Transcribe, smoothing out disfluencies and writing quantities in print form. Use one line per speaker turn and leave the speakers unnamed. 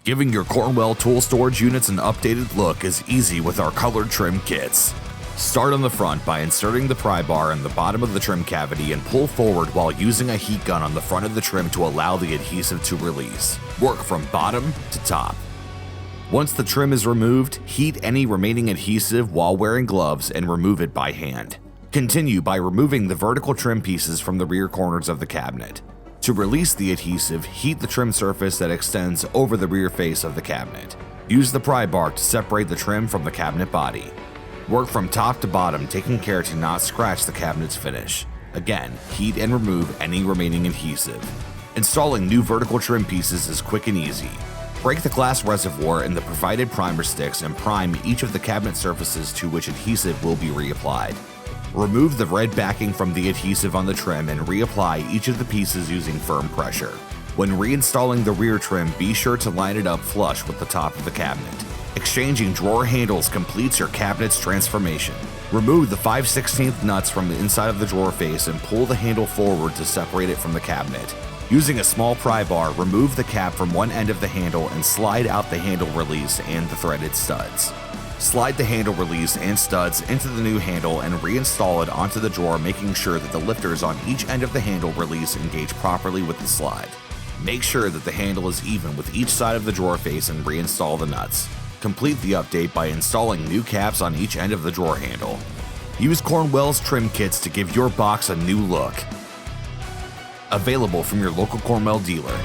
Giving your Cornwell tool storage units an updated look is easy with our colored trim kits. Start on the front by inserting the pry bar in the bottom of the trim cavity and pull forward while using a heat gun on the front of the trim to allow the adhesive to release. Work from bottom to top. Once the trim is removed, heat any remaining adhesive while wearing gloves and remove it by hand. Continue by removing the vertical trim pieces from the rear corners of the cabinet. To release the adhesive, heat the trim surface that extends over the rear face of the cabinet. Use the pry bar to separate the trim from the cabinet body. Work from top to bottom, taking care to not scratch the cabinet's finish. Again, heat and remove any remaining adhesive. Installing new vertical trim pieces is quick and easy. Break the glass reservoir in the provided primer sticks and prime each of the cabinet surfaces to which adhesive will be reapplied. Remove the red backing from the adhesive on the trim and reapply each of the pieces using firm pressure. When reinstalling the rear trim, be sure to line it up flush with the top of the cabinet. Exchanging drawer handles completes your cabinet's transformation. Remove the 5/16 nuts from the inside of the drawer face and pull the handle forward to separate it from the cabinet. Using a small pry bar, remove the cap from one end of the handle and slide out the handle release and the threaded studs. Slide the handle release and studs into the new handle and reinstall it onto the drawer, making sure that the lifters on each end of the handle release engage properly with the slide. Make sure that the handle is even with each side of the drawer face and reinstall the nuts. Complete the update by installing new caps on each end of the drawer handle. Use Cornwell's trim kits to give your box a new look. Available from your local Cornwell dealer.